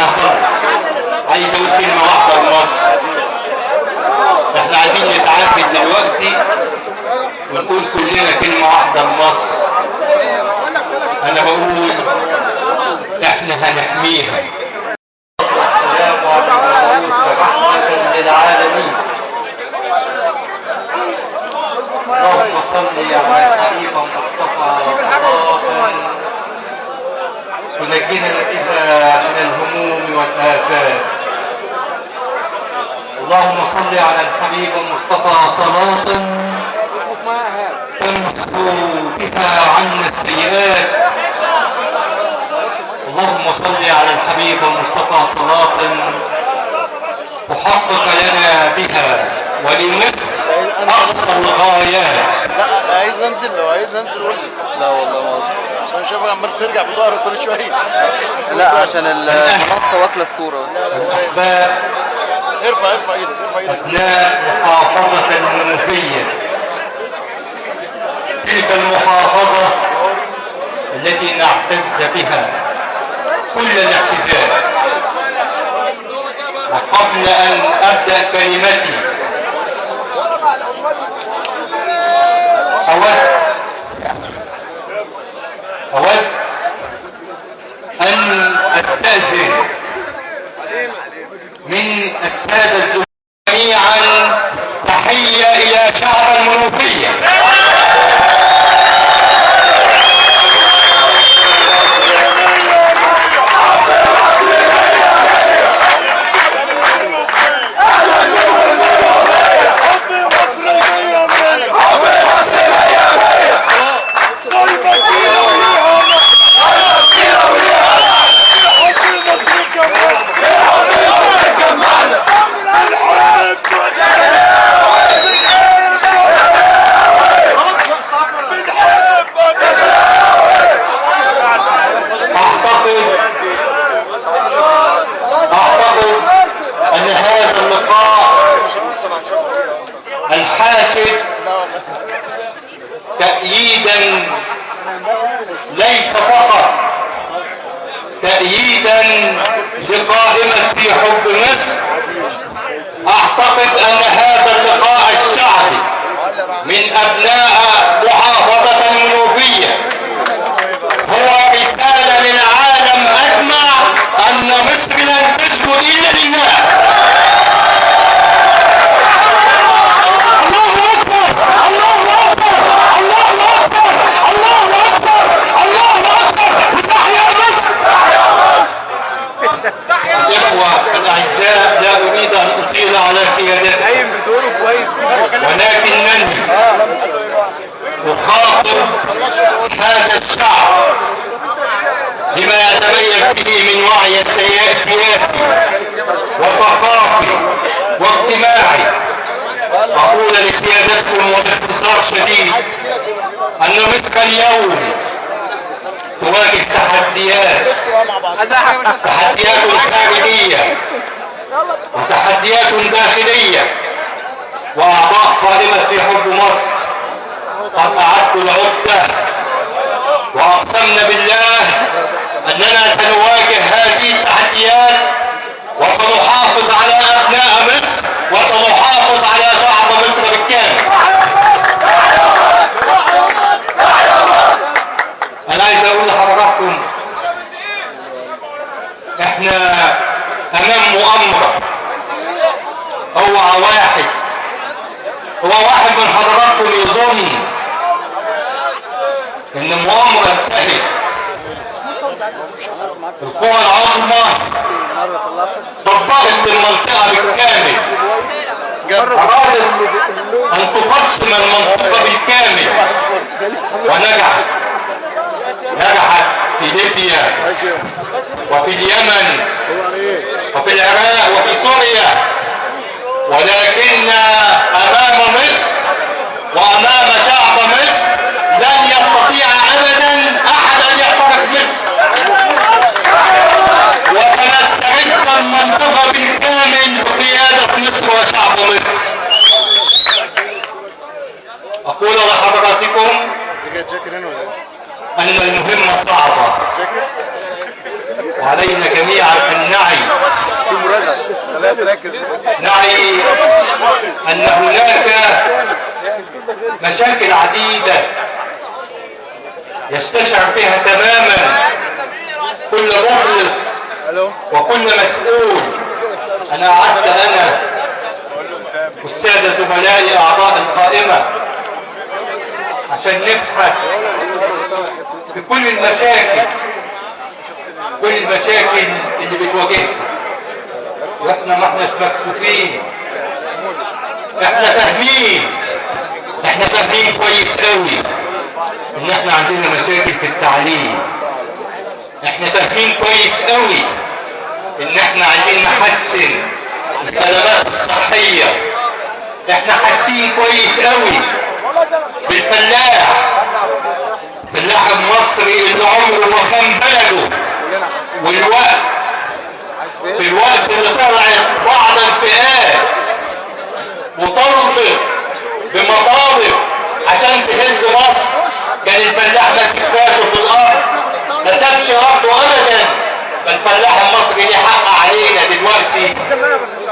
هخلص. عايز اقول كلمة واحدة لمصر. احنا عايزين نتعاهد دلوقتي ونقول كلنا كلمة واحدة لمصر. انا بقول احنا هنحميها. السلام عليكم ورحمة للعالمين. اللهم صل على الحبيب المصطفى صلاة تنجينا بها من الهموم والآفات. اللهم صل على الحبيب المصطفى صلاة تمحو بها عنا السيئات. اللهم صل على الحبيب المصطفى صلاة تحقق لنا بها ولمصر أقصى الغايات. لا عايز انزل، لو عايز انزل قول لي. لا والله ما قصدي، عشان شايفك عمال ترجع بظهرك كل شويه. لا عشان المنصه واكله الصوره. الأحباب، ارفع ايدك، ارفع ايدك. أبناء محافظة المنوفية، تلك المحافظة التي نعتز بها كل الاعتزاز. وقبل أن أبدأ كلمتي أود أن أستأذن من السادة الزملاء جميعا تحية إلى شعب المنوفية. الحاشد تأييدا ليس فقط تأييدا لقائمة في حب مصر. اعتقد ان هذا اللقاء الشعبي من ابناء محافظة المنوفية هو رسالة للعالم اجمع ان مصر لن تسكن الا لله. الإخوة الأعزاء، لا أريد أن أطيل على سيادتكم، ولكنني أخاطب هذا الشعب بما يتميز به من وعي سياسي وثقافي واجتماعي. أقول لسيادتكم وباختصار شديد أن مصر اليوم تواجه تحديات خارجية وتحديات داخلية. وأعضاء قائمة في حب مصر قد أعدوا العدة وأقسمنا بالله أننا سنواجه هذه التحديات وسنحافظ على أبناء مصر وسنحافظ على شعب مصر بالكامل. أنا عايز أقول لحضراتكم إحنا أمام مؤامرة. هو واحد من حضراتكم يظن إن المؤامرة انتهت. القوى العظمى طبقت المنطقة بالكامل، أرادت أن تقسم المنطقة بالكامل ونجحت في ليبيا وفي اليمن وفي العراق وفي سوريا. ولكن أمام مصر وأمام شعب مصر لن يستطيع أبدا أحد أن يخترق مصر، وسنستعد المنطقة بالكامل بقيادة مصر وشعب مصر. أقول لحضراتكم أن المهمة صعبة وعلينا جميعا ان نعي ان هناك مشاكل عديدة يستشعر بها تماما كل مخلص وكل مسؤول. انا قعدت انا والسادة زملائي اعضاء القائمة عشان نبحث في كل المشاكل اللي بتواجهنا، واحنا ما احناش مكسوفين، احنا فاهمين كويس قوي ان احنا عندنا مشاكل في التعليم. احنا فاهمين كويس قوي ان احنا عايزين نحسن الخدمات الصحية. احنا حاسين كويس قوي بالفلاح المصري اللي عمره ما خان بلده، في الوقت اللي طلعت بعض الفئات وطلبت بمطالب عشان تهز مصر، كان الفلاح ماسك راسه في الارض ما سابش ارضه ابدا. فالفلاح المصري ليه حق علينا دلوقتي،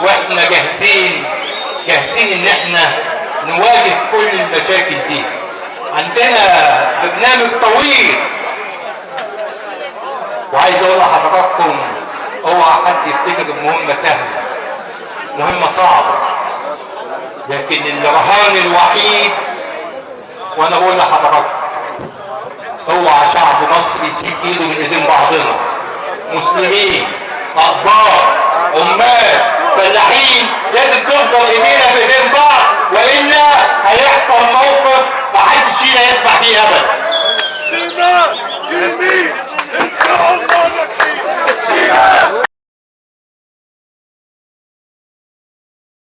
واحنا جاهزين ان احنا نواجه كل المشاكل دي. عندنا برنامج طويل، وعايز اقول لحضراتكم اوعى حد يفتكر المهمة سهلة، مهمة صعبة، لكن الرهان الوحيد، وانا بقول لحضراتكم اوعى شعب مصر يسيب ايده من ايدين بعضنا، مسلمين اقباط